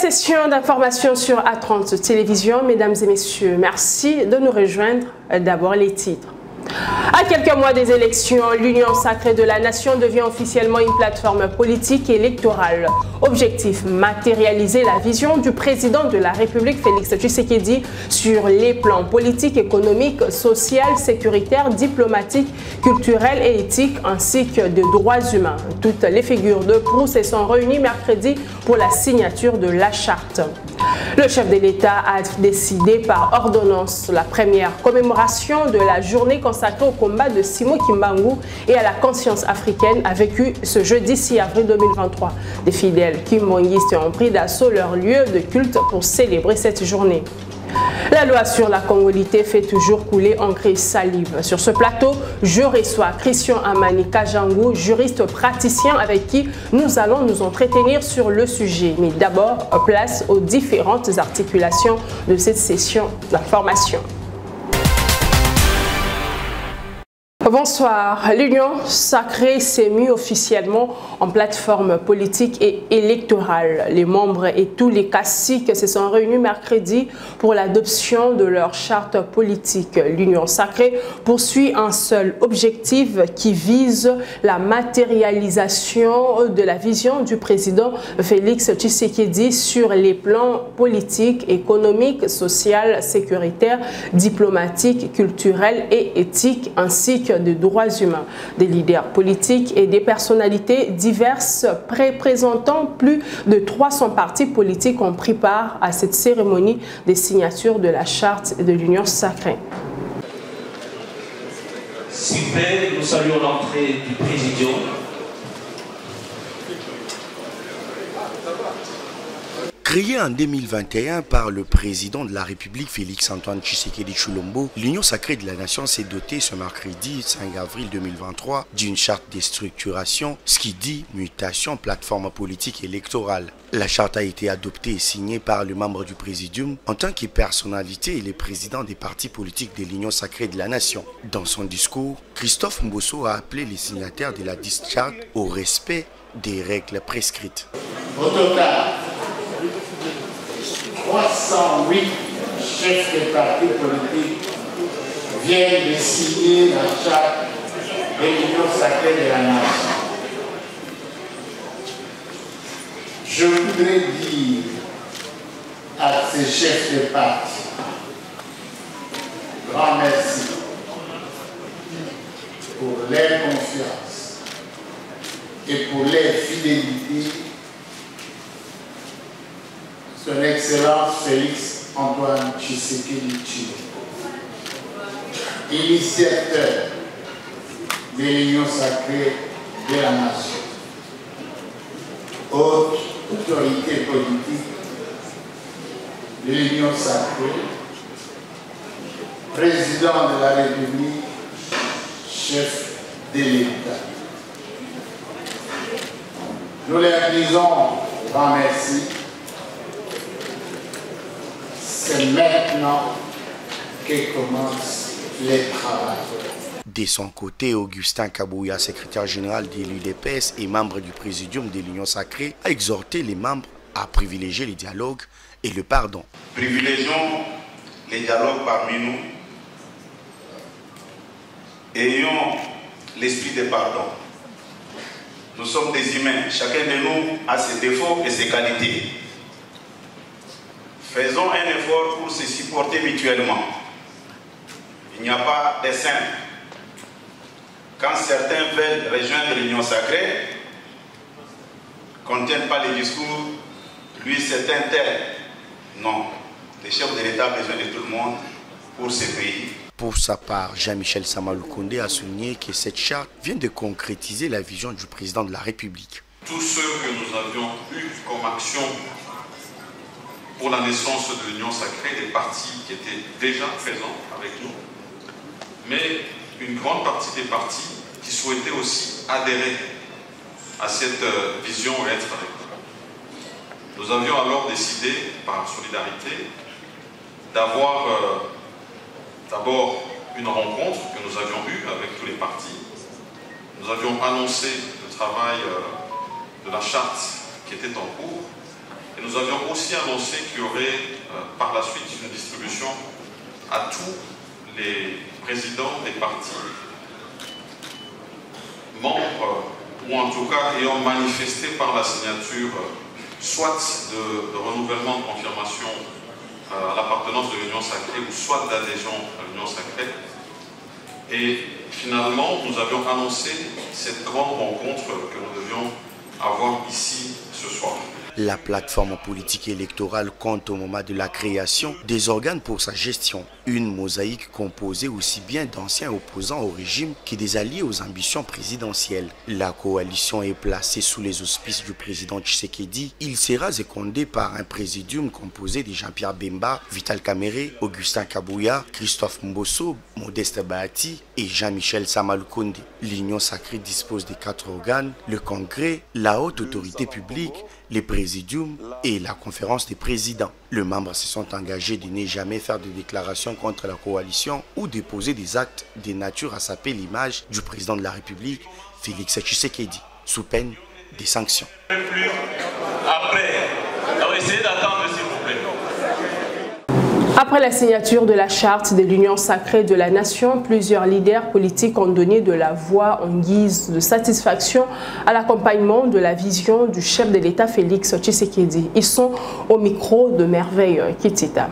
Session d'information sur A30 Télévision. Mesdames et messieurs, merci de nous rejoindre. D'abord les titres. À quelques mois des élections, l'Union sacrée de la nation devient officiellement une plateforme politique et électorale. Objectif, matérialiser la vision du président de la République, Félix Tshisekedi, sur les plans politiques, économiques, social, sécuritaire, diplomatique, culturel et éthique, ainsi que de droits humains. Toutes les figures de proue se sont réunies mercredi pour la signature de la charte. Le chef de l'État a décidé par ordonnance la première commémoration de la journée consacrée au combat de Simon Kimbangu et à la conscience africaine a vécu ce jeudi 6 avril 2023. Des fidèles kimbongistes ont pris d'assaut leur lieu de culte pour célébrer cette journée. La loi sur la congolité fait toujours couler encre et salive. Sur ce plateau, je reçois Christian Amani Kajangou, juriste praticien avec qui nous allons nous entretenir sur le sujet. Mais d'abord, place aux différentes articulations de cette session d'information. Bonsoir. L'Union sacrée s'est mise officiellement en plateforme politique et électorale. Les membres et tous les caciques se sont réunis mercredi pour l'adoption de leur charte politique. L'Union sacrée poursuit un seul objectif qui vise la matérialisation de la vision du président Félix Tshisekedi sur les plans politiques, économiques, social, sécuritaire, diplomatique, culturel et éthique, ainsi que de droits humains. Des leaders politiques et des personnalités diverses représentant plus de 300 partis politiques ont pris part à cette cérémonie des signatures de la charte de l'Union sacrée. S'il vous plaît, nous saluons l'entrée du présidium. Créée en 2021 par le président de la République Félix-Antoine Tshisekedi Tshilombo, l'Union sacrée de la nation s'est dotée ce mercredi 5 avril 2023 d'une charte de structuration, ce qui dit mutation plateforme politique électorale. La charte a été adoptée et signée par le membre du présidium en tant que personnalité et les présidents des partis politiques de l'Union sacrée de la nation. Dans son discours, Christophe Mbosso a appelé les signataires de la dite charte au respect des règles prescrites. Au total, 308 chefs de partis politiques viennent de signer la charte de l'Union sacrée de la nation. Je voudrais dire à ces chefs de parti grand merci pour leur confiance et pour leur fidélité. Son Excellence Félix-Antoine Tshisekedi Tshilombo, initiateur de l'Union sacrée de la nation, haute autorité politique de l'Union sacrée, président de la République, chef de l'État. Nous leur disons grand merci. C'est maintenant que commence les travaux. De son côté, Augustin Kabouya, secrétaire général de l'UDPS et membre du présidium de l'Union sacrée, a exhorté les membres à privilégier le dialogue et le pardon. Privilégions les dialogues parmi nous. Ayons l'esprit de pardon. Nous sommes des humains. Chacun de nous a ses défauts et ses qualités. Faisons un effort pour se supporter mutuellement. Il n'y a pas de saints. Quand certains veulent rejoindre l'Union sacrée, ne tiennent pas les discours, lui c'est un tel. Non, le chef de l'État a besoin de tout le monde pour ce pays. Pour sa part, Jean-Michel Samaloukonde a souligné que cette charte vient de concrétiser la vision du président de la République. Tous ceux que nous avions eu comme action pour la naissance de l'Union sacrée, des partis qui étaient déjà présents avec nous, mais une grande partie des partis qui souhaitaient aussi adhérer à cette vision et être avec nous. Nous avions alors décidé, par solidarité, d'avoir d'abord une rencontre que nous avions eue avec tous les partis. Nous avions annoncé le travail de la charte qui était en cours. Et nous avions aussi annoncé qu'il y aurait par la suite une distribution à tous les présidents des partis membres, ou en tout cas ayant manifesté par la signature soit de renouvellement de confirmation à l'appartenance de l'Union sacrée, ou soit d'adhésion à l'Union sacrée. Et finalement, nous avions annoncé cette grande rencontre que nous devions avoir ici ce soir. La plateforme politique électorale compte au moment de la création des organes pour sa gestion. Une mosaïque composée aussi bien d'anciens opposants au régime que des alliés aux ambitions présidentielles. La coalition est placée sous les auspices du président Tshisekedi. Il sera secondé par un présidium composé de Jean-Pierre Bemba, Vital Kamerhe, Augustin Kabouya, Christophe Mbosso, Modeste Bahati et Jean-Michel Samalukonde. L'Union sacrée dispose de 4 organes, le Congrès, la haute autorité publique, les présidiums et la conférence des présidents. Les membres se sont engagés de ne jamais faire de déclarations contre la coalition ou de poser des actes de nature à saper l'image du président de la République, Félix Tshisekedi, sous peine des sanctions. Après la signature de la charte de l'Union sacrée de la nation, plusieurs leaders politiques ont donné de la voix en guise de satisfaction à l'accompagnement de la vision du chef de l'État Félix Tshisekedi. Ils sont au micro de Merveille Kitita.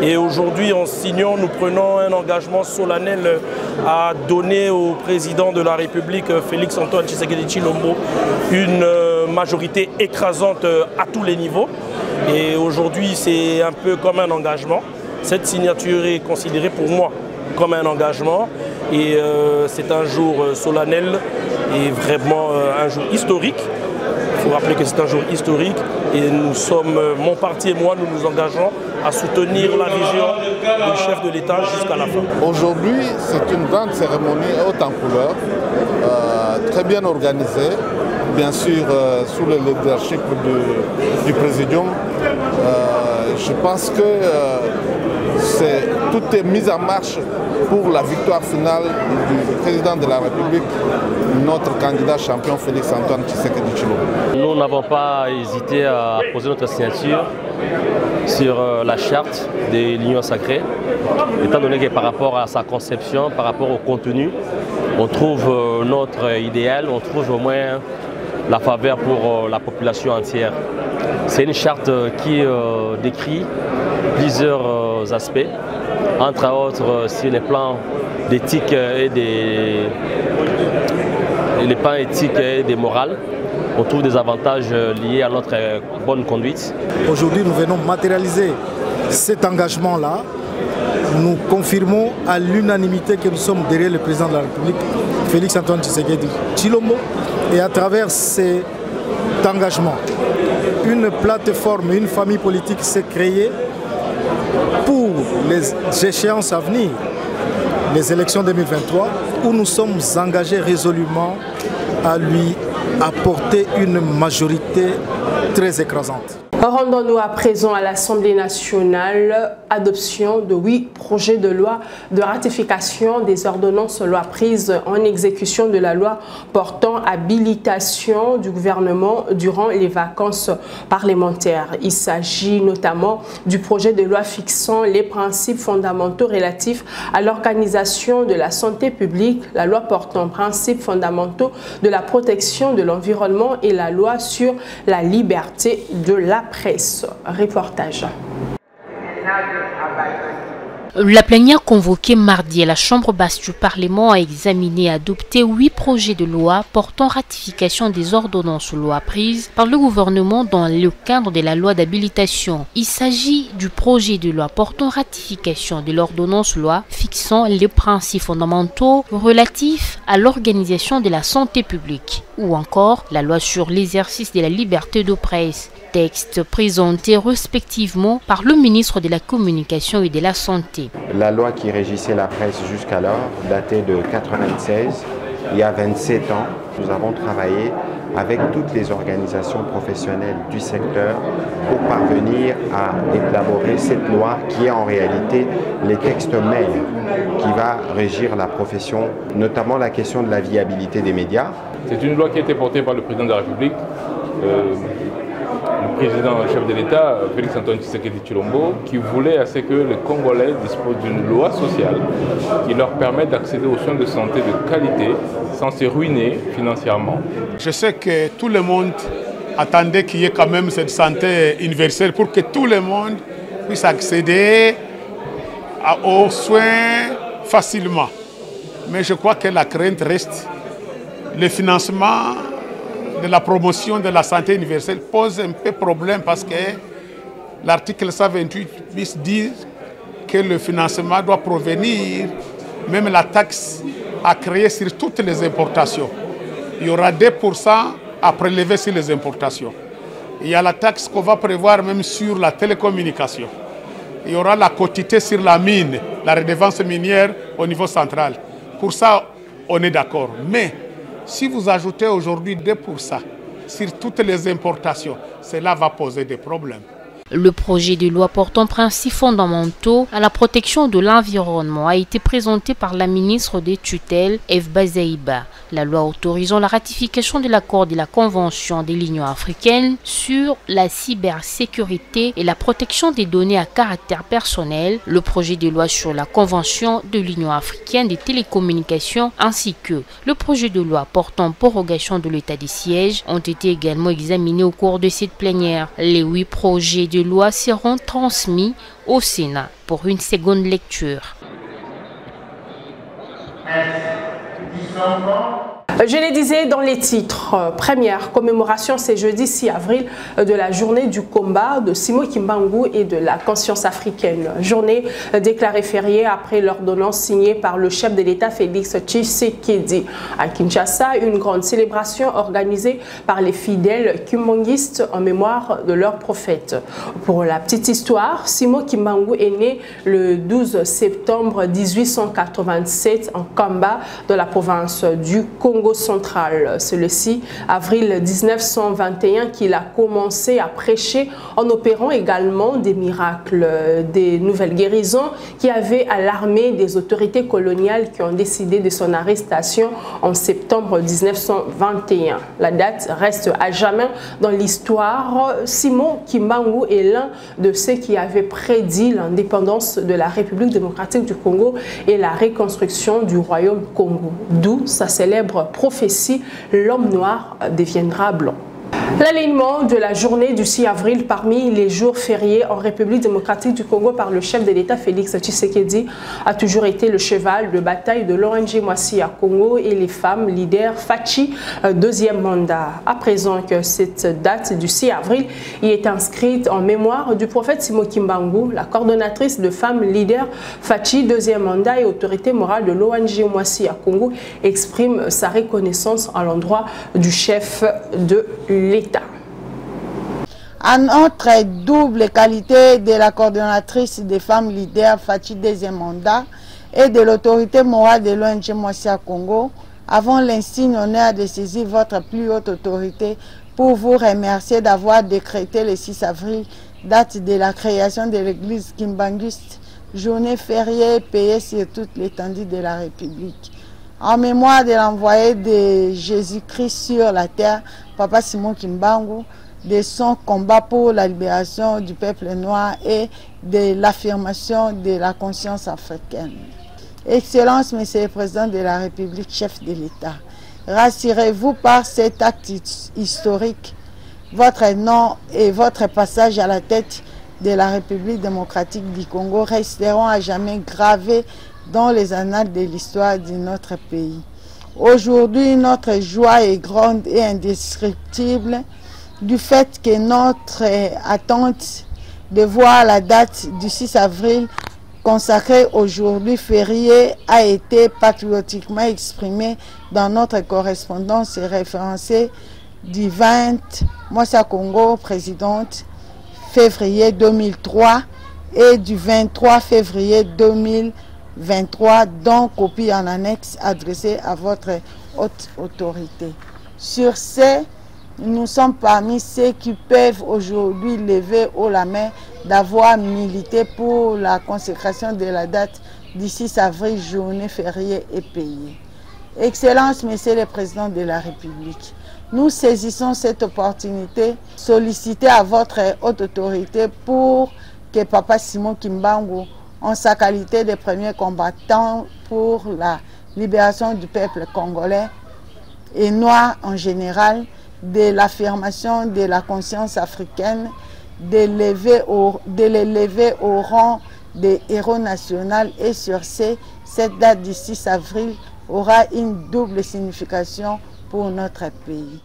Et aujourd'hui, en signant, nous prenons un engagement solennel à donner au président de la République, Félix Antoine Tshisekedi Tshilombo, une majorité écrasante à tous les niveaux. Et aujourd'hui, c'est un peu comme un engagement. Cette signature est considérée pour moi comme un engagement. Et c'est un jour solennel et vraiment un jour historique. Il faut rappeler que c'est un jour historique. Et nous sommes, mon parti et moi, nous nous engageons à soutenir la vision du chef de l'État jusqu'à la fin. Aujourd'hui, c'est une grande cérémonie haute en couleur, très bien organisée. Bien sûr, sous le leadership du Présidium, je pense que tout est mis en marche pour la victoire finale du président de la République, notre candidat champion Félix Antoine Tshisekedi Tshilombo. Nous n'avons pas hésité à poser notre signature sur la charte de l'Union sacrée, étant donné que par rapport à sa conception, par rapport au contenu, on trouve notre idéal, on trouve au moins la faveur pour la population entière. C'est une charte qui décrit plusieurs aspects, entre autres sur les plans d'éthique et les plans éthiques et des morales. On trouve des avantages liés à notre bonne conduite. Aujourd'hui, nous venons matérialiser cet engagement-là. Nous confirmons à l'unanimité que nous sommes derrière le président de la République, Félix Antoine Tshisekedi Tshilombo. Et à travers cet engagement, une plateforme, une famille politique s'est créée pour les échéances à venir, les élections 2023, où nous sommes engagés résolument à lui apporter une majorité très écrasante. Rendons-nous à présent à l'Assemblée nationale. Adoption de 8 projets de loi de ratification des ordonnances loi prises en exécution de la loi portant habilitation du gouvernement durant les vacances parlementaires. Il s'agit notamment du projet de loi fixant les principes fondamentaux relatifs à l'organisation de la santé publique, la loi portant principes fondamentaux de la protection de l'environnement et la loi sur la liberté de la presse. Reportage. La plénière convoquée mardi à la Chambre basse du Parlement a examiné et adopté 8 projets de loi portant ratification des ordonnances loi prises par le gouvernement dans le cadre de la loi d'habilitation. Il s'agit du projet de loi portant ratification de l'ordonnance loi fixant les principes fondamentaux relatifs à l'organisation de la santé publique ou encore la loi sur l'exercice de la liberté de presse. Texte présenté respectivement par le ministre de la Communication et de la Santé. La loi qui régissait la presse jusqu'alors datait de 1996, il y a 27 ans. Nous avons travaillé avec toutes les organisations professionnelles du secteur pour parvenir à élaborer cette loi qui est en réalité les textes mères qui va régir la profession, notamment la question de la viabilité des médias. C'est une loi qui a été portée par le président de la République. Le président, le chef de l'État, Félix Antoine Tshisekedi Tshilombo, qui voulait à ce que les Congolais disposent d'une loi sociale qui leur permette d'accéder aux soins de santé de qualité sans se ruiner financièrement. Je sais que tout le monde attendait qu'il y ait quand même cette santé universelle pour que tout le monde puisse accéder aux soins facilement. Mais je crois que la crainte reste. Le financement de la promotion de la santé universelle pose un peu problème parce que l'article 128 bis dit que le financement doit provenir, même la taxe à créer sur toutes les importations. Il y aura 2% à prélever sur les importations. Il y a la taxe qu'on va prévoir même sur la télécommunication. Il y aura la quotité sur la mine, la redevance minière au niveau central. Pour ça, on est d'accord. Mais si vous ajoutez aujourd'hui 2% sur toutes les importations, cela va poser des problèmes. Le projet de loi portant principes fondamentaux à la protection de l'environnement a été présenté par la ministre des tutelles, Eve Bazaiba. La loi autorisant la ratification de l'accord de la Convention de l'Union africaine sur la cybersécurité et la protection des données à caractère personnel, le projet de loi sur la Convention de l'Union africaine des télécommunications ainsi que le projet de loi portant prorogation de l'état de siège ont été également examinés au cours de cette plénière. Les 8 projets de loi seront transmis au Sénat pour une seconde lecture. Je le disais dans les titres, première commémoration, c'est jeudi 6 avril de la journée du combat de Simon Kimbangu et de la conscience africaine. Journée déclarée fériée après l'ordonnance signée par le chef de l'État Félix Tshisekedi. À Kinshasa, une grande célébration organisée par les fidèles kimbanguistes en mémoire de leur prophète. Pour la petite histoire, Simon Kimbangu est né le 12 septembre 1887 en Kamba, dans la province du Congo central. C'est le 6 avril 1921 qu'il a commencé à prêcher en opérant également des miracles, des nouvelles guérisons qui avaient alarmé des autorités coloniales qui ont décidé de son arrestation en septembre 1921. La date reste à jamais dans l'histoire. Simon Kimbangu est l'un de ceux qui avaient prédit l'indépendance de la République démocratique du Congo et la reconstruction du royaume Congo. D'où sa célèbre prophétie, l'homme noir deviendra blanc. L'alignement de la journée du 6 avril parmi les jours fériés en République démocratique du Congo par le chef de l'État Félix Tshisekedi a toujours été le cheval de bataille de l'ONG Mwasi à Congo et les femmes leaders Fachi, deuxième mandat. À présent que cette date du 6 avril y est inscrite en mémoire du prophète Simon Kimbangu, la coordonnatrice de femmes leaders Fachi, deuxième mandat et autorité morale de l'ONG Mwasi à Congo, exprime sa reconnaissance à l'endroit du chef de l'État. En notre double qualité de la coordonnatrice des femmes leaders Fachi deuxième mandat et de l'autorité morale de l'ONG Mwasi à Congo, avons l'insigne honneur de saisir votre plus haute autorité pour vous remercier d'avoir décrété le 6 avril, date de la création de l'église kimbanguiste, journée fériée payée sur toute l'étendue de la République. En mémoire de l'envoyé de Jésus-Christ sur la terre, Papa Simon Kimbangu, de son combat pour la libération du peuple noir et de l'affirmation de la conscience africaine. Excellence, Monsieur le Président de la République, chef de l'État, rassurez-vous par cet acte historique, votre nom et votre passage à la tête de la République démocratique du Congo resteront à jamais gravés dans les annales de l'histoire de notre pays. Aujourd'hui, notre joie est grande et indescriptible du fait que notre attente de voir la date du 6 avril consacrée aujourd'hui férié a été patriotiquement exprimée dans notre correspondance et référencée du 20 Mwasi à Congo, présidente, février 2003 et du 23 février 2023, dont copie en annexe adressée à votre haute autorité. Sur ce, nous sommes parmi ceux qui peuvent aujourd'hui lever haut la main d'avoir milité pour la consécration de la date du 6 avril, journée fériée et payée. Excellence, Monsieur le Président de la République, nous saisissons cette opportunité, solliciter à votre haute autorité pour que Papa Simon Kimbangu, en sa qualité de premier combattant pour la libération du peuple congolais et noir en général, de l'affirmation de la conscience africaine, de les lever au rang des héros nationaux. Et sur cette date du 6 avril aura une double signification pour notre pays.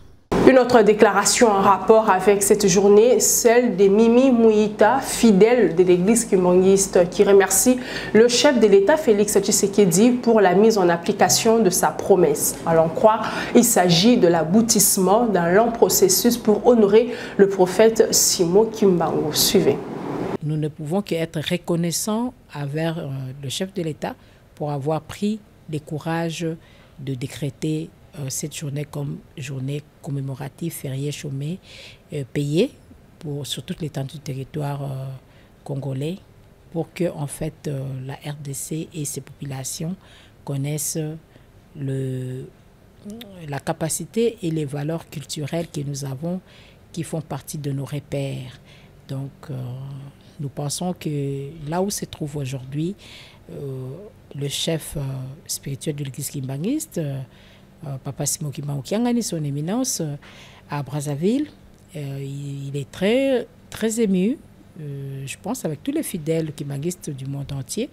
Une autre déclaration en rapport avec cette journée, celle de Mimi Mouita, fidèle de l'église kimbangiste, qui remercie le chef de l'État Félix Tshisekedi pour la mise en application de sa promesse. À l'en croire, il s'agit de l'aboutissement d'un long processus pour honorer le prophète Simon Kimbangu. Suivez. Nous ne pouvons qu'être reconnaissants envers le chef de l'État pour avoir pris le courage de décréter cette journée comme journée commémorative, fériée, chômée, payée sur toute l'étendue du territoire congolais pour que en fait, la RDC et ses populations connaissent la capacité et les valeurs culturelles que nous avons qui font partie de nos repères. Donc, nous pensons que là où se trouve aujourd'hui le chef spirituel de l'église kimbangiste, Papa Simon Kimbangu, qui a gagné son éminence à Brazzaville, il est très, très ému, je pense, avec tous les fidèles kimbangistes du monde entier,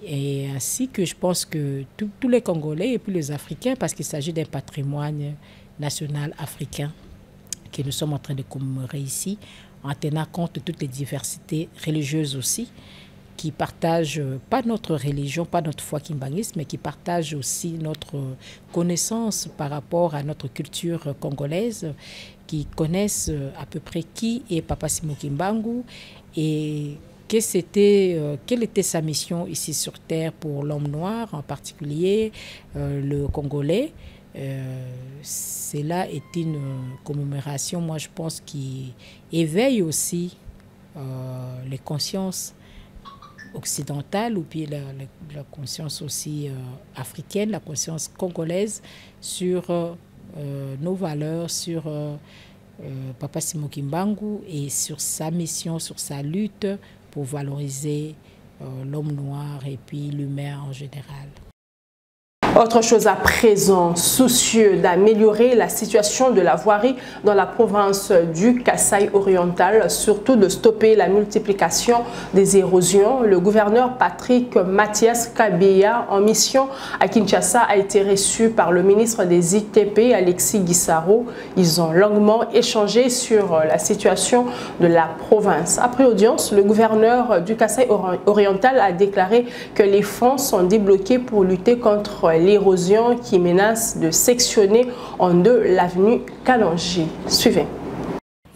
et ainsi que je pense que tous les Congolais et puis les Africains, parce qu'il s'agit d'un patrimoine national africain que nous sommes en train de commémorer ici, en tenant compte de toutes les diversités religieuses aussi, qui partagent pas notre religion, pas notre foi kimbangiste, mais qui partagent aussi notre connaissance par rapport à notre culture congolaise, qui connaissent à peu près qui est Papa Simon Kimbangu et quelle était sa mission ici sur Terre pour l'homme noir, en particulier le Congolais. Cela est une commémoration, moi je pense, qui éveille aussi les consciences occidentale ou puis la conscience aussi africaine, la conscience congolaise sur nos valeurs, sur Papa Simon Kimbangu et sur sa mission, sur sa lutte pour valoriser l'homme noir et puis l'humain en général. Autre chose à présent, soucieux d'améliorer la situation de la voirie dans la province du Kasaï oriental, surtout de stopper la multiplication des érosions, le gouverneur Patrick Mathias Kabeya, en mission à Kinshasa, a été reçu par le ministre des ITP, Alexis Guissaro. Ils ont longuement échangé sur la situation de la province. Après audience, le gouverneur du Kasaï oriental a déclaré que les fonds sont débloqués pour lutter contre l'érosion qui menace de sectionner en deux l'avenue Kalonji. Suivez.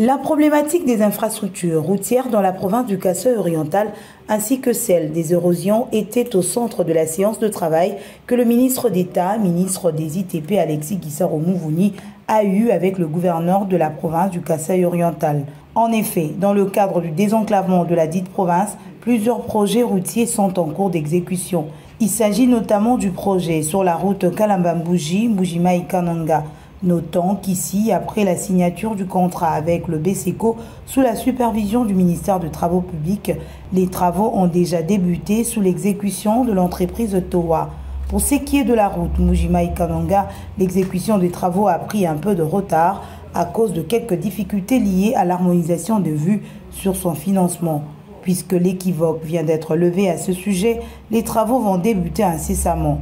La problématique des infrastructures routières dans la province du Kasaï oriental ainsi que celle des érosions était au centre de la séance de travail que le ministre d'État, ministre des ITP Alexis Guissaro Mouvouni, a eu avec le gouverneur de la province du Kasaï oriental. En effet, dans le cadre du désenclavement de la dite province, plusieurs projets routiers sont en cours d'exécution. Il s'agit notamment du projet sur la route Kalambambouji-Mbujimaï-Kananga. Notons qu'ici, après la signature du contrat avec le BCECO, sous la supervision du ministère des Travaux publics, les travaux ont déjà débuté sous l'exécution de l'entreprise TOA. Pour ce qui est de la route Mbujimaï-Kananga, l'exécution des travaux a pris un peu de retard à cause de quelques difficultés liées à l'harmonisation de vues sur son financement. Puisque l'équivoque vient d'être levé à ce sujet, les travaux vont débuter incessamment.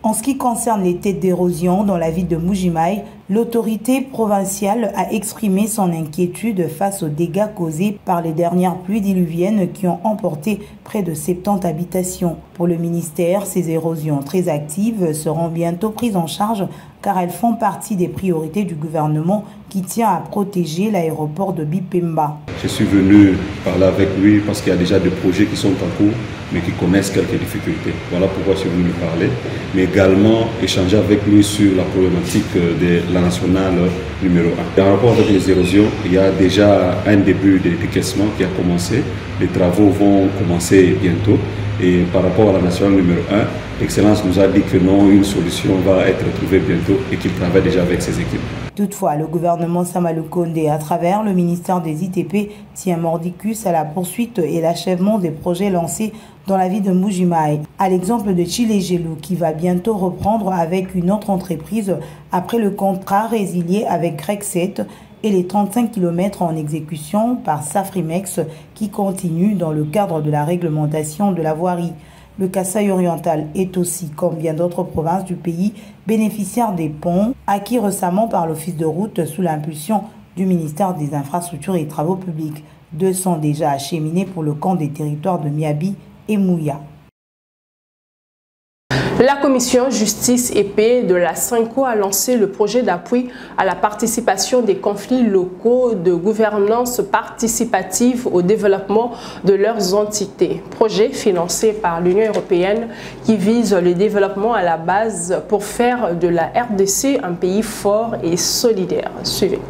En ce qui concerne les têtes d'érosion dans la ville de Mbujimaï, l'autorité provinciale a exprimé son inquiétude face aux dégâts causés par les dernières pluies diluviennes qui ont emporté près de 70 habitations. Pour le ministère, ces érosions très actives seront bientôt prises en charge car elles font partie des priorités du gouvernement qui tient à protéger l'aéroport de Bipemba. Je suis venu parler avec lui parce qu'il y a déjà des projets qui sont en cours mais qui connaissent quelques difficultés. Voilà pourquoi je suis venu lui parler, mais également échanger avec lui sur la problématique de la nationale numéro 1. En rapport avec les érosions, il y a déjà un début de décaissement qui a commencé. Les travaux vont commencer bientôt. Et par rapport à la nationale numéro 1, l'Excellence nous a dit que non, une solution va être trouvée bientôt et qu'il travaille déjà avec ses équipes. Toutefois, le gouvernement Samalu Condé, à travers le ministère des ITP, tient mordicus à la poursuite et l'achèvement des projets lancés dans la ville de Mbuji-Mayi. À l'exemple de Chile-Gelou, qui va bientôt reprendre avec une autre entreprise après le contrat résilié avec Grexet et les 35 km en exécution par Safrimex qui continue dans le cadre de la réglementation de la voirie. Le Kasaï oriental est aussi, comme bien d'autres provinces du pays, bénéficiaire des ponts acquis récemment par l'Office de route sous l'impulsion du ministère des Infrastructures et des Travaux publics. 200 déjà acheminés pour le camp des territoires de Miabi et Mouya. La commission Justice et Paix de la SENCO a lancé le projet d'appui à la participation des conflits locaux de gouvernance participative au développement de leurs entités. Projet financé par l'Union européenne qui vise le développement à la base pour faire de la RDC un pays fort et solidaire. Suivez.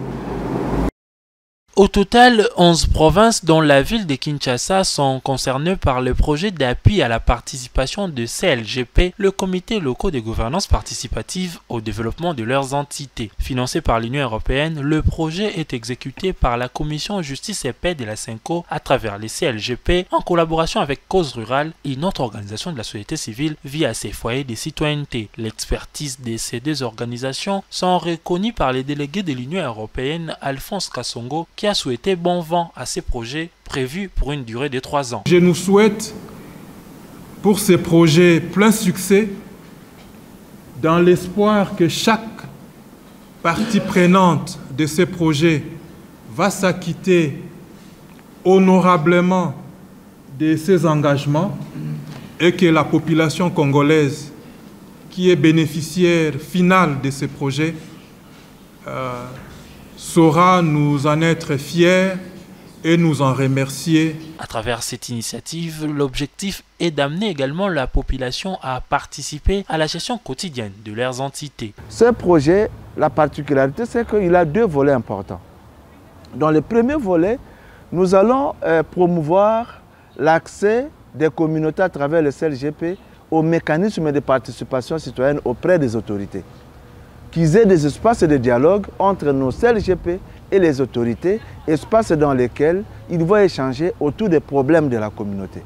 Au total, 11 provinces dont la ville de Kinshasa sont concernées par le projet d'appui à la participation de CLGP, le comité local de gouvernance participative au développement de leurs entités. Financé par l'Union européenne, le projet est exécuté par la commission Justice et Paix de la SENCO à travers les CLGP en collaboration avec Cause Rurale, une autre organisation de la société civile via ses foyers de citoyenneté. L'expertise de ces deux organisations sont reconnues par les délégués de l'Union européenne Alphonse Kassongo qui a souhaité bon vent à ces projets prévus pour une durée de 3 ans. Je nous souhaite pour ces projets plein succès dans l'espoir que chaque partie prenante de ces projets va s'acquitter honorablement de ses engagements et que la population congolaise qui est bénéficiaire finale de ces projets saura nous en être fiers et nous en remercier. À travers cette initiative, l'objectif est d'amener également la population à participer à la gestion quotidienne de leurs entités. Ce projet, la particularité, c'est qu'il a 2 volets importants. Dans le premier volet, nous allons promouvoir l'accès des communautés à travers le CLGP aux mécanismes de participation citoyenne auprès des autorités. Qu'ils aient des espaces de dialogue entre nos CLGP et les autorités, espaces dans lesquels ils vont échanger autour des problèmes de la communauté.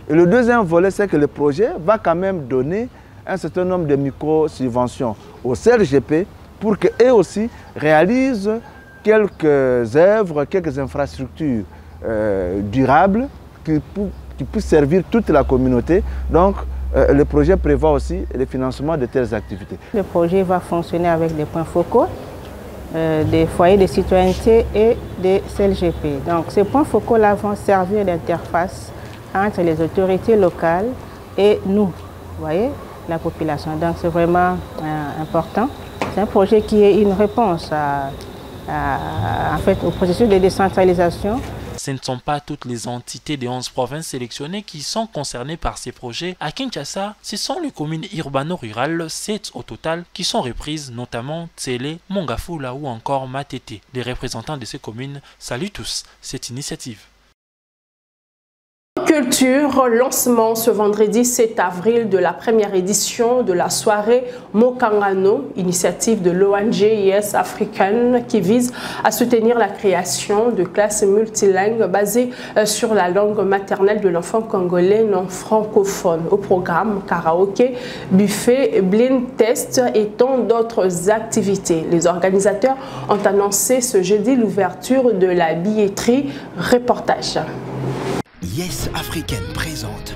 Et le deuxième volet, c'est que le projet va quand même donner un certain nombre de micro-subventions aux CLGP pour qu'eux aussi réalisent quelques œuvres, quelques infrastructures durables qui puissent servir toute la communauté. Donc, le projet prévoit aussi le financement de telles activités. Le projet va fonctionner avec des points focaux, des foyers de citoyenneté et des CLGP. Donc ces points focaux-là vont servir d'interface entre les autorités locales et nous, vous voyez, la population. Donc c'est vraiment important. C'est un projet qui est une réponse en fait, au processus de décentralisation. Ce ne sont pas toutes les entités des 11 provinces sélectionnées qui sont concernées par ces projets. À Kinshasa, ce sont les communes urbano-rurales, 7 au total, qui sont reprises, notamment Tsele, Mongafula ou encore Matete. Les représentants de ces communes saluent tous cette initiative. Culture, lancement ce vendredi 7 avril de la première édition de la soirée Mokangano, initiative de l'ONG Yes African qui vise à soutenir la création de classes multilingues basées sur la langue maternelle de l'enfant congolais non francophone. Au programme karaoké, buffet, blind test et tant d'autres activités. Les organisateurs ont annoncé ce jeudi l'ouverture de la billetterie. Reportage. Yes Africaine présente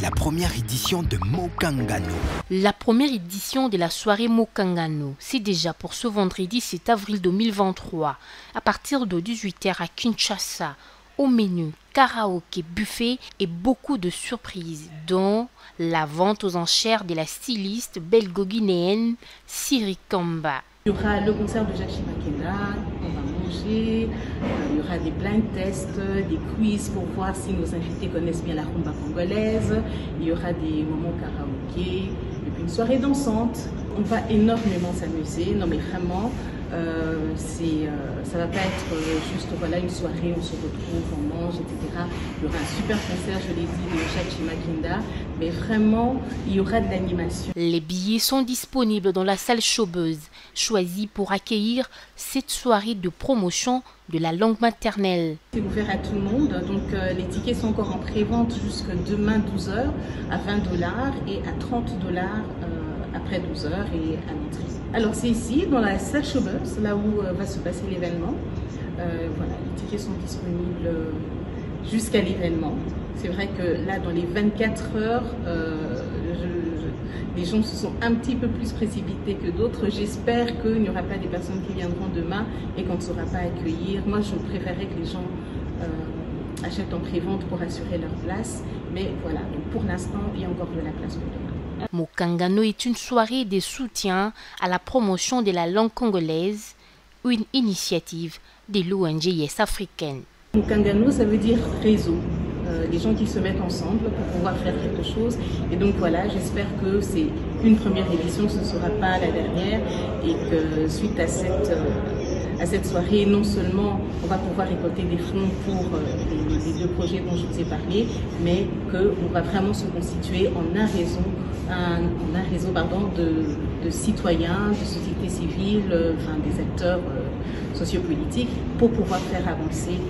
la première édition de Mokangano. La première édition de la soirée Mokangano, c'est déjà pour ce vendredi 7 avril 2023, à partir de 18 h à Kinshasa. Au menu, karaoké, buffet et beaucoup de surprises, dont la vente aux enchères de la styliste belgo-guinéenne Siri Kamba. Il y aura le concert de Jacques Chimakela, on va manger, il y aura des blind tests, des quiz pour voir si nos invités connaissent bien la rumba congolaise, il y aura des moments karaoké, et puis une soirée dansante. On va énormément s'amuser, non mais vraiment, Ça ne va pas être juste voilà, une soirée, on se retrouve, on mange, etc. Il y aura un super concert, je l'ai dit, de Jacques Makinda, mais vraiment, il y aura de l'animation. Les billets sont disponibles dans la salle Chaubeuse, choisie pour accueillir cette soirée de promotion de la langue maternelle. C'est ouvert à tout le monde, donc les tickets sont encore en pré-vente jusqu'à demain 12h à $20 et à $30 après 12h et à l'entrée. Alors c'est ici, dans la salle Chaubeuse, là où va se passer l'événement. Voilà, les tickets sont disponibles jusqu'à l'événement. C'est vrai que là, dans les 24 heures, les gens se sont un petit peu plus précipités que d'autres. J'espère qu'il n'y aura pas des personnes qui viendront demain et qu'on ne saura pas accueillir. Moi, je préférerais que les gens achètent en pré-vente pour assurer leur place. Mais voilà, donc pour l'instant, il y a encore de la place pour demain. Mokangano est une soirée de soutien à la promotion de la langue congolaise, une initiative de l'ONG Yes Africaine. Mokangano, ça veut dire réseau. Les gens qui se mettent ensemble pour pouvoir faire quelque chose. Et donc voilà, j'espère que c'est une première édition, ce ne sera pas la dernière, et que suite à cette soirée, non seulement on va pouvoir récolter des fonds pour les deux projets dont je vous ai parlé, mais qu'on va vraiment se constituer en un réseau de citoyens, de société civile, des acteurs sociopolitiques, pour pouvoir faire avancer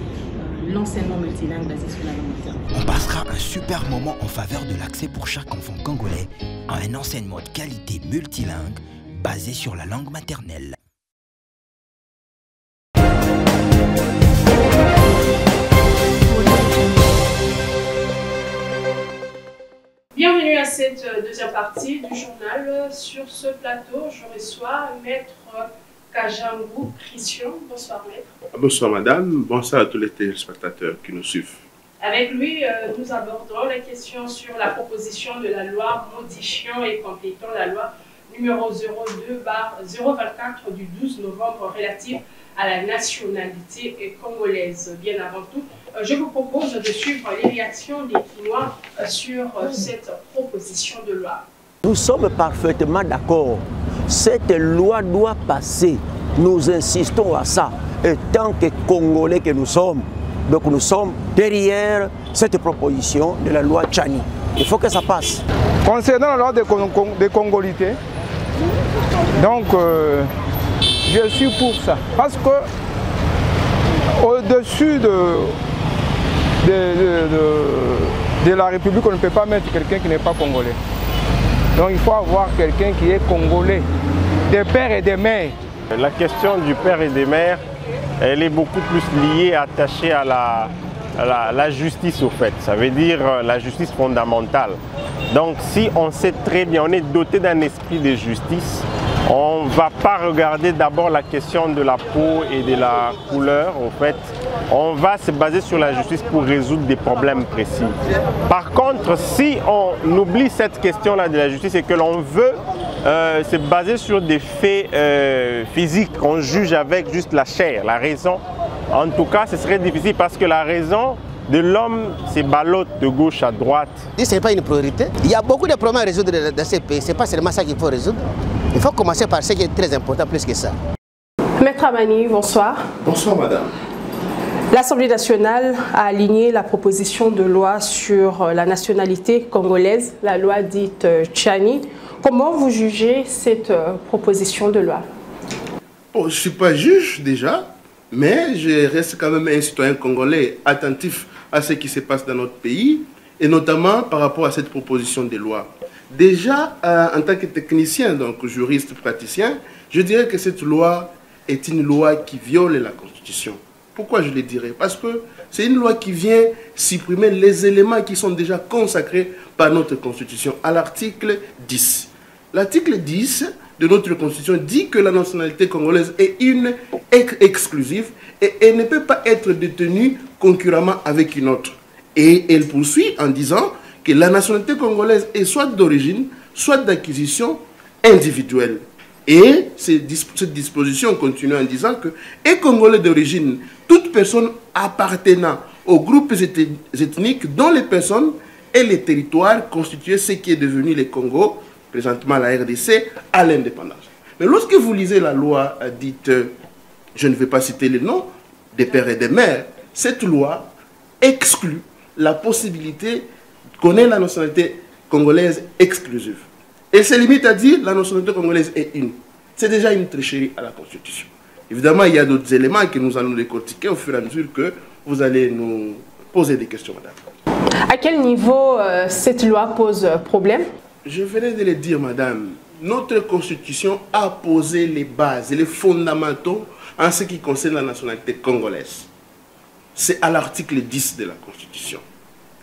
l'enseignement multilingue basé sur la langue maternelle. On passera un super moment en faveur de l'accès pour chaque enfant congolais à un enseignement de qualité multilingue basé sur la langue maternelle. Bienvenue à cette deuxième partie du journal. Sur ce plateau, je reçois Maître Kajangou Christian. Bonsoir Maître. Bonsoir Madame, bonsoir à tous les téléspectateurs qui nous suivent. Avec lui, nous abordons la question sur la proposition de la loi modifiant et complétant la loi numéro 02/024 du 12 novembre relative à la nationalité congolaise. Bien avant tout, je vous propose de suivre les réactions des Kinois sur cette proposition de loi. Nous sommes parfaitement d'accord. Cette loi doit passer. Nous insistons à ça. Et tant que Congolais que nous sommes, donc nous sommes derrière cette proposition de la loi Tchani. Il faut que ça passe. Concernant la loi des Congolités, donc je suis pour ça. Parce que au-dessus de la République, on ne peut pas mettre quelqu'un qui n'est pas congolais. Donc il faut avoir quelqu'un qui est congolais, des pères et des mères. La question du père et des mères, elle est beaucoup plus liée, attachée à la justice au fait. Ça veut dire la justice fondamentale. Donc si on sait très bien, on est doté d'un esprit de justice, on ne va pas regarder d'abord la question de la peau et de la couleur, en fait. On va se baser sur la justice pour résoudre des problèmes précis. Par contre, si on oublie cette question-là de la justice et que l'on veut se baser sur des faits physiques, on juge avec juste la chair, la raison, en tout cas, ce serait difficile parce que la raison de l'homme se ballotte de gauche à droite. Ce n'est pas une priorité. Il y a beaucoup de problèmes à résoudre dans ces pays. Ce n'est pas seulement ça qu'il faut résoudre. Il faut commencer par ce qui est très important, plus que ça. Maître Amani, bonsoir. Bonsoir Madame. L'Assemblée nationale a aligné la proposition de loi sur la nationalité congolaise, la loi dite Tchani. Comment vous jugez cette proposition de loi? Je ne suis pas juge déjà, mais je reste quand même un citoyen congolais attentif à ce qui se passe dans notre pays, et notamment par rapport à cette proposition de loi. Déjà, en tant que technicien, donc juriste praticien, je dirais que cette loi est une loi qui viole la Constitution. Pourquoi je le dirais? Parce que c'est une loi qui vient supprimer les éléments qui sont déjà consacrés par notre Constitution à l'article 10. L'article 10 de notre Constitution dit que la nationalité congolaise est une exclusive et elle ne peut pas être détenue concurremment avec une autre. Et elle poursuit en disant que la nationalité congolaise est soit d'origine, soit d'acquisition individuelle. Et cette disposition continue en disant que, et Congolais d'origine, toute personne appartenant aux groupes ethniques dont les personnes et les territoires constituaient ce qui est devenu le Congo, présentement la RDC, à l'indépendance. Mais lorsque vous lisez la loi dite, je ne vais pas citer les noms, des pères et des mères, cette loi exclut la possibilité qu'on ait la nationalité congolaise exclusive. Elle se limite à dire la nationalité congolaise est une. C'est déjà une tricherie à la Constitution. Évidemment, il y a d'autres éléments que nous allons décortiquer au fur et à mesure que vous allez nous poser des questions, madame. À quel niveau cette loi pose problème? Je venais de le dire, madame. Notre Constitution a posé les bases et les fondamentaux en ce qui concerne la nationalité congolaise. C'est à l'article 10 de la Constitution.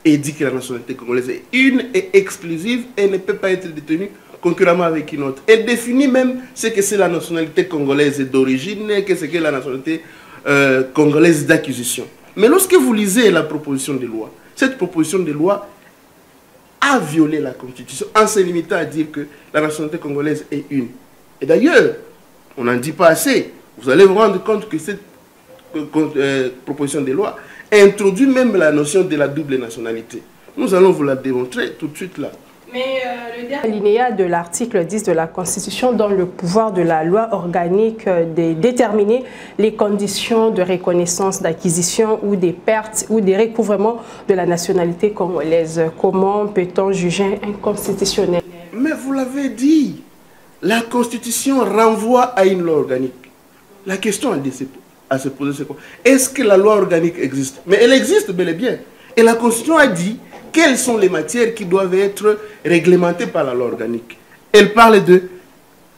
Et dit que la nationalité congolaise est une et exclusive et ne peut pas être détenue concurremment avec une autre. Elle définit même ce que c'est la nationalité congolaise d'origine et ce qu'est la nationalité congolaise d'acquisition. Mais lorsque vous lisez la proposition de loi, cette proposition de loi a violé la Constitution en se limitant à dire que la nationalité congolaise est une. Et d'ailleurs, on n'en dit pas assez. Vous allez vous rendre compte que cette proposition de loi introduit même la notion de la double nationalité. Nous allons vous la démontrer tout de suite là. Mais le dernier alinéa de l'article 10 de la Constitution donne le pouvoir de la loi organique de déterminer les conditions de reconnaissance, d'acquisition ou des pertes ou des recouvrements de la nationalité congolaise. Comment peut-on juger inconstitutionnel? Mais vous l'avez dit, la Constitution renvoie à une loi organique. La question à se poser, c'est quoi? Est-ce que la loi organique existe? Mais elle existe bel et bien. Et la Constitution a dit quelles sont les matières qui doivent être réglementées par la loi organique. Elle parle de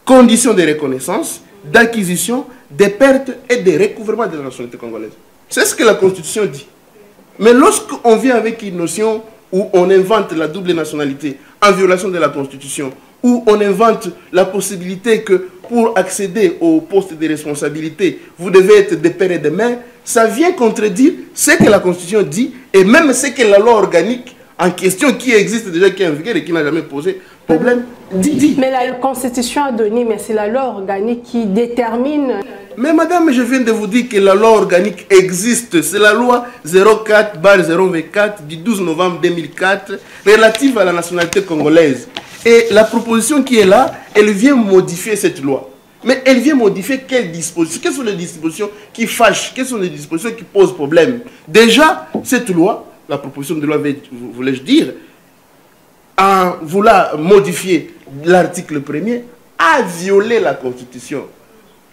conditions de reconnaissance, d'acquisition, des pertes et des recouvrements de la nationalité congolaise. C'est ce que la Constitution dit. Mais lorsqu'on vient avec une notion où on invente la double nationalité en violation de la Constitution, où on invente la possibilité que pour accéder au poste de responsabilité, vous devez être des pères et des mères, ça vient contredire ce que la Constitution dit et même ce que la loi organique en question qui existe déjà, qui est en vigueur et qui n'a jamais posé problème, dit. Mais la Constitution a donné, mais c'est la loi organique qui détermine. Mais madame, je viens de vous dire que la loi organique existe. C'est la loi 04/024 du 12 novembre 2004 relative à la nationalité congolaise. Et la proposition qui est là, elle vient modifier cette loi. Mais elle vient modifier quelles dispositions? Quelles sont les dispositions qui fâchent? Quelles sont les dispositions qui posent problème? Déjà, cette loi, la proposition de loi, voulais-je dire, en voulant modifier l'article 1er, a violé la Constitution.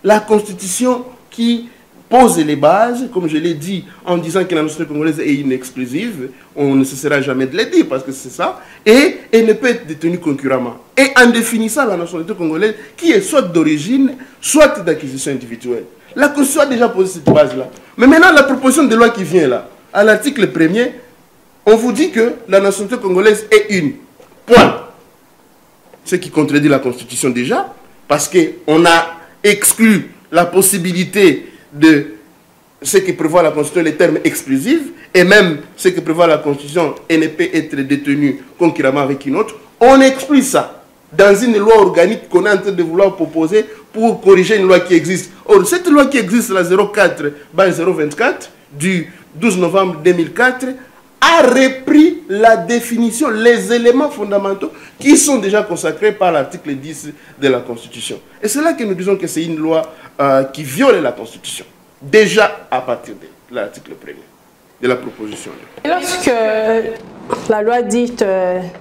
La Constitution qui pose les bases, comme je l'ai dit, en disant que la nationalité congolaise est inexclusive, on ne cessera jamais de le dire parce que c'est ça, et elle ne peut être détenue concurremment. Et en définissant la nationalité congolaise qui est soit d'origine, soit d'acquisition individuelle. La Constitution a déjà posé cette base-là. Mais maintenant, la proposition de loi qui vient là, à l'article 1er, on vous dit que la nationalité congolaise est une. Point. Ce qui contredit la Constitution déjà, parce qu'on a exclu la possibilité de ce que prévoit la Constitution, les termes exclusifs, et même ce que prévoit la Constitution, et ne peut être détenu concurremment avec une autre. On exclut ça dans une loi organique qu'on est en train de vouloir proposer pour corriger une loi qui existe. Or, cette loi qui existe, la 04/024 du 12 novembre 2004, a repris la définition, les éléments fondamentaux qui sont déjà consacrés par l'article 10 de la Constitution. Et c'est là que nous disons que c'est une loi qui viole la Constitution, déjà à partir de l'article 1er de la proposition. Et lorsque la loi dite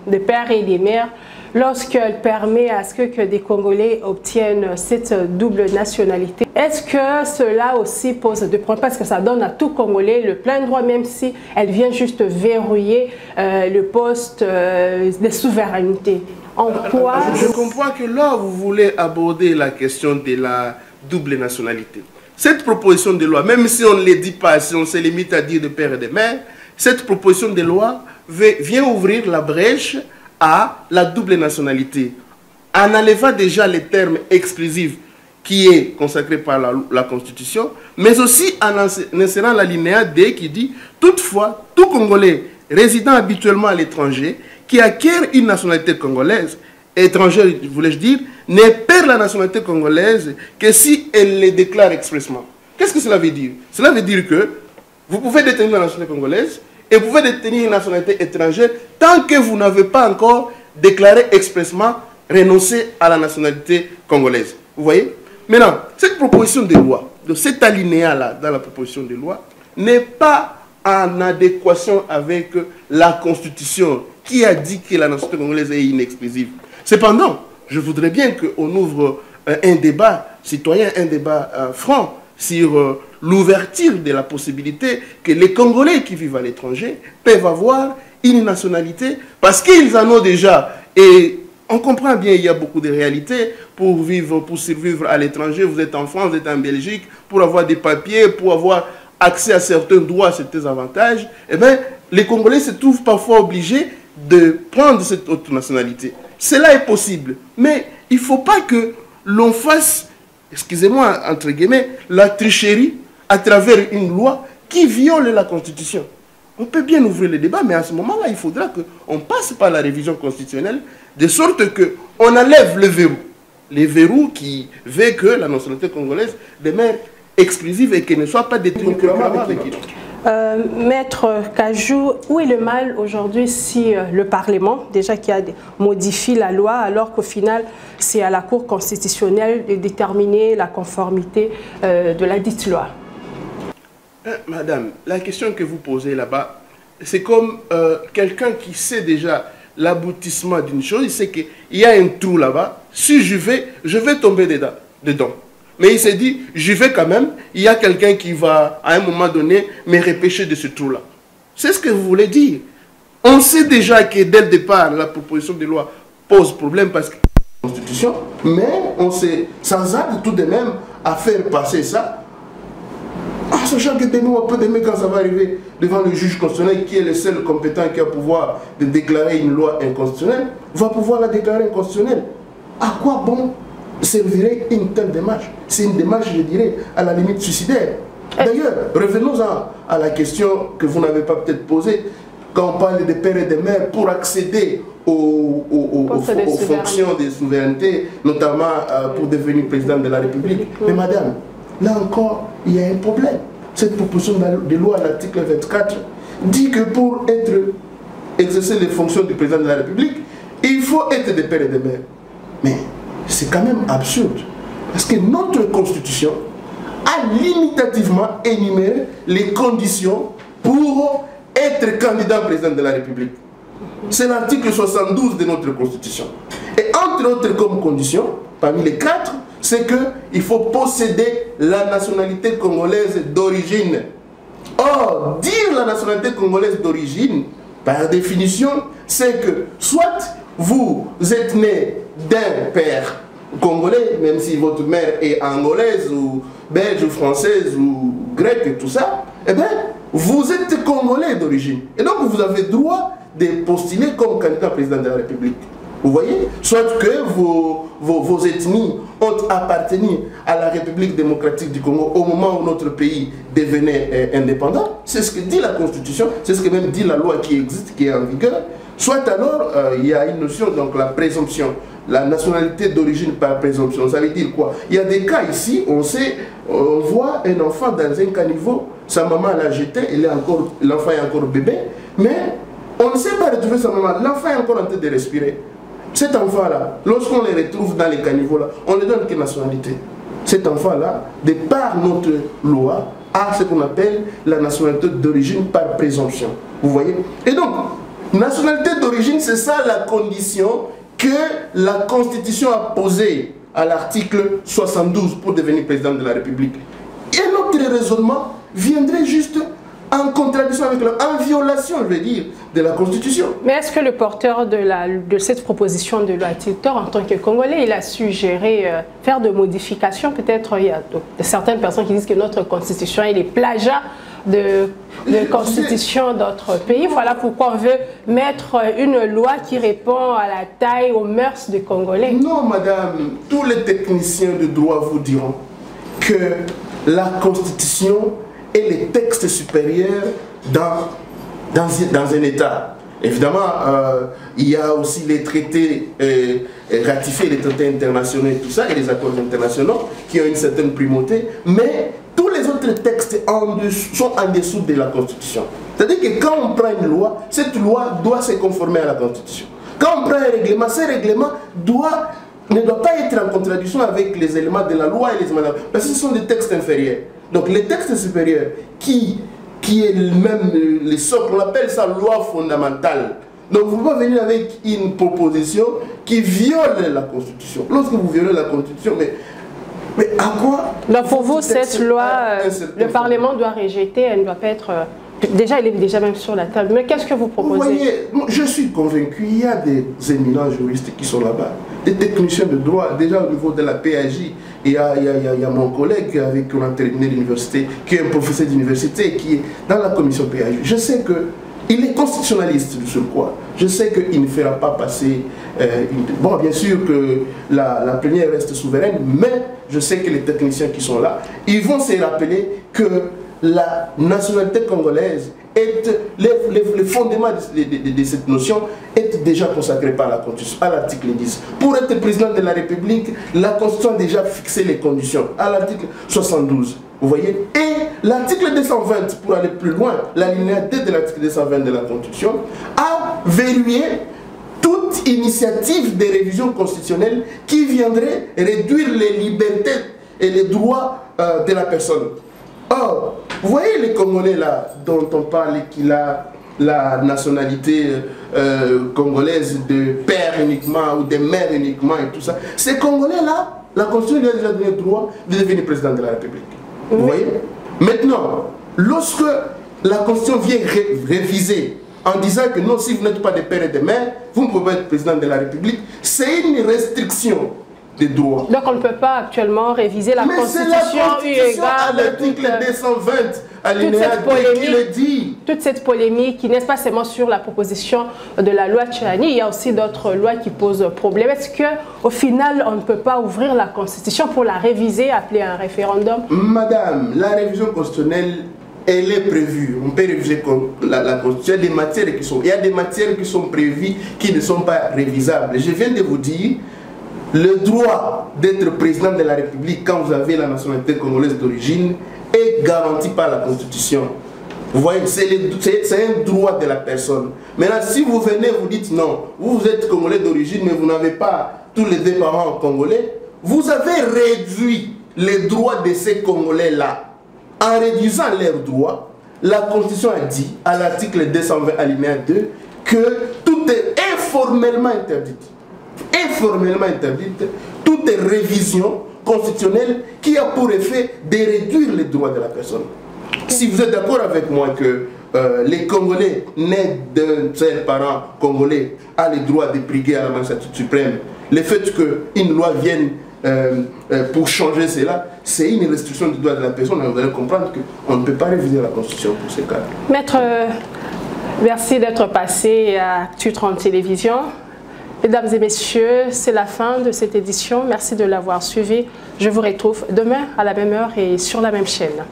des pères et des mères, lorsqu'elle permet à ce que des Congolais obtiennent cette double nationalité, est-ce que cela aussi pose des problèmes? Parce que ça donne à tout Congolais le plein droit, même si elle vient juste verrouiller le poste de souveraineté. En quoi... Je comprends que là, vous voulez aborder la question de la double nationalité. Cette proposition de loi, même si on ne le dit pas, si on se limite à dire de père et de mère, cette proposition de loi vient ouvrir la brèche à la double nationalité, en enlevant déjà les termes exclusifs qui est consacré par la Constitution, mais aussi en insérant l'alinéa D qui dit « Toutefois, tout Congolais résidant habituellement à l'étranger qui acquiert une nationalité congolaise, étrangère, voulais-je dire, ne perd la nationalité congolaise que si elle les déclare expressément. » Qu'est-ce que cela veut dire? Cela veut dire que vous pouvez détenir la nationalité congolaise et vous pouvez détenir une nationalité étrangère tant que vous n'avez pas encore déclaré expressément renoncer à la nationalité congolaise. Vous voyez? Maintenant, cette proposition de loi, de cet alinéa-là dans la proposition de loi, n'est pas en adéquation avec la Constitution qui a dit que la nationalité congolaise est inexclusive. Cependant, je voudrais bien qu'on ouvre un débat citoyen, un débat franc sur l'ouverture de la possibilité que les Congolais qui vivent à l'étranger peuvent avoir une nationalité parce qu'ils en ont déjà. Et on comprend bien, il y a beaucoup de réalités. Pour vivre, pour survivre à l'étranger, vous êtes en France, vous êtes en Belgique, pour avoir des papiers, pour avoir accès à certains droits, certains avantages, eh bien, les Congolais se trouvent parfois obligés de prendre cette autre nationalité. Cela est possible, mais il ne faut pas que l'on fasse, excusez-moi, entre guillemets, la tricherie à travers une loi qui viole la Constitution. On peut bien ouvrir le débat, mais à ce moment-là, il faudra qu'on passe par la révision constitutionnelle, de sorte qu'on enlève le verrou. Les verrous qui veulent que la nationalité congolaise demeure exclusive et qu'elle ne soit pas détenue avec qui. Maître Kajou, où est le mal aujourd'hui si le Parlement, déjà qui a modifié la loi, alors qu'au final, c'est à la Cour constitutionnelle de déterminer la conformité de la dite loi? Madame, la question que vous posez là-bas, c'est comme quelqu'un qui sait déjà l'aboutissement d'une chose, il sait qu'il y a un trou là-bas, si je vais tomber dedans. Mais il s'est dit, j'y vais quand même, il y a quelqu'un qui va, à un moment donné, me repêcher de ce trou-là. C'est ce que vous voulez dire. On sait déjà que dès le départ, la proposition de loi pose problème parce que la Constitution, mais on s'est sans arrêt tout de même à faire passer ça. En sachant que demain, on peut demain, quand ça va arriver devant le juge constitutionnel, qui est le seul compétent qui a le pouvoir de déclarer une loi inconstitutionnelle, va pouvoir la déclarer inconstitutionnelle. À quoi bon servirait une telle démarche? C'est une démarche, je dirais, à la limite suicidaire. D'ailleurs, revenons à la question que vous n'avez pas peut-être posée, quand on parle de pères et de mères pour accéder aux fonctions de souveraineté, notamment pour devenir président de la République. Mais madame, là encore, il y a un problème. Cette proposition de loi à l'article 24 dit que pour exercer les fonctions du président de la République, il faut être des pères et des mères. Mais c'est quand même absurde. Parce que notre Constitution a limitativement énuméré les conditions pour être candidat président de la République. C'est l'article 72 de notre Constitution. Et entre autres comme conditions, parmi les 4, c'est qu'il faut posséder la nationalité congolaise d'origine. Or, dire la nationalité congolaise d'origine, par définition, c'est que soit vous êtes né d'un père congolais, même si votre mère est angolaise ou belge ou française ou grecque et tout ça, eh bien, vous êtes congolais d'origine. Et donc, vous avez droit de postuler comme candidat président de la République. Vous voyez? Soit que vos ethnies ont appartenu à la République démocratique du Congo au moment où notre pays devenait indépendant. C'est ce que dit la Constitution, c'est ce que même dit la loi qui existe, qui est en vigueur. Soit alors, il y a une notion, donc la présomption, la nationalité d'origine par présomption. Ça veut dire quoi? Il y a des cas ici, on sait, on voit un enfant dans un caniveau, sa maman l'a jeté, l'enfant est encore bébé, mais on ne sait pas retrouver sa maman, l'enfant est encore en train de respirer. Cet enfant-là, lorsqu'on le retrouve dans les caniveaux-là, on ne donne quelle nationalité? Cet enfant-là, de par notre loi, a ce qu'on appelle la nationalité d'origine par présomption. Vous voyez? Et donc, nationalité d'origine, c'est ça la condition que la Constitution a posée à l'article 72 pour devenir président de la République. Et notre raisonnement viendrait juste en contradiction avec en violation, je veux dire, de la Constitution. Mais est-ce que le porteur de cette proposition de loi a-t-il tort en tant que Congolais? Il a suggéré faire de modifications. Peut-être il y a certaines personnes qui disent que notre Constitution est plagiat de constitutions d'autres pays. Voilà pourquoi on veut mettre une loi qui répond à la taille, aux mœurs des Congolais. Non, madame, tous les techniciens de droit vous diront que la Constitution et les textes supérieurs dans un État. Évidemment, il y a aussi les traités ratifiés, les traités internationaux et tout ça, et les accords internationaux qui ont une certaine primauté, mais tous les autres textes sont en dessous de la Constitution. C'est-à-dire que quand on prend une loi, cette loi doit se conformer à la Constitution. Quand on prend un règlement, ce règlement doit ne doit pas être en contradiction avec les éléments de la loi et les éléments de la loi, parce que ce sont des textes inférieurs. Donc les textes supérieurs qui est même le socle, on appelle ça loi fondamentale. Donc vous ne pouvez pas venir avec une proposition qui viole la Constitution. Lorsque vous violez la Constitution, mais à quoi? Donc pour vous, cette loi, le Parlement doit rejeter, elle ne doit pas être... Déjà, elle est déjà même sur la table. Mais qu'est-ce que vous proposez? Vous voyez, je suis convaincu, il y a des éminents juristes qui sont là-bas, des techniciens de droit, déjà au niveau de la PAJ. Il y a mon collègue avec qui on a terminé l'université, qui est un professeur d'université, qui est dans la commission PAJ. Je sais qu'il est constitutionnaliste de surcroît. Je sais qu'il ne fera pas passer... Bon, bien sûr que la plénière reste souveraine, mais je sais que les techniciens qui sont là, ils vont se rappeler que la nationalité congolaise, le fondement de cette notion est déjà consacré par la Constitution, à l'article 10. Pour être président de la République, la Constitution a déjà fixé les conditions, à l'article 72. Vous voyez? Et l'article 220, pour aller plus loin, l'alinéa 2 de l'article 220 de la Constitution, a verrouillé toute initiative de révision constitutionnelle qui viendrait réduire les libertés et les droits de la personne. Or, vous voyez les Congolais là, dont on parle qu'il a la nationalité congolaise de père uniquement ou de mère uniquement et tout ça. Ces Congolais là, la Constitution lui a déjà donné le droit de devenir président de la République. Oui. Vous voyez? Maintenant, lorsque la Constitution vient réviser en disant que non, si vous n'êtes pas de père et de mère, vous ne pouvez pas être président de la République, c'est une restriction des droits. Donc on ne peut pas actuellement réviser la Constitution eu égard à l'article 220, alinéa 2 qui le dit. Toute cette polémique, qui n'est pas seulement sur la proposition de la loi Tchani, il y a aussi d'autres lois qui posent problème. Est-ce qu'au final, on ne peut pas ouvrir la Constitution pour la réviser, appeler un référendum? Madame, la révision constitutionnelle, elle est prévue. On peut réviser la Constitution. Il y a des matières qui sont prévues qui ne sont pas révisables. Je viens de vous dire, le droit d'être président de la République quand vous avez la nationalité congolaise d'origine est garanti par la Constitution. Vous voyez, c'est un droit de la personne. Maintenant, si vous venez, vous dites non, vous êtes congolais d'origine, mais vous n'avez pas tous les deux parents congolais, vous avez réduit les droits de ces Congolais-là. En réduisant leurs droits, la Constitution a dit, à l'article 220 alinéa 2, que tout est informellement interdit. Informellement interdite toute révision constitutionnelle qui a pour effet de réduire les droits de la personne. Si vous êtes d'accord avec moi que les Congolais nés d'un seul parent congolais ont le droit de briguer à la magistrature suprême, le fait qu'une loi vienne pour changer cela, c'est une restriction du droit de la personne. Vous allez comprendre qu'on ne peut pas réviser la Constitution pour ces cas. Maître, merci d'être passé à Actu 30 Télévision. Mesdames et messieurs, c'est la fin de cette édition. Merci de l'avoir suivi. Je vous retrouve demain à la même heure et sur la même chaîne.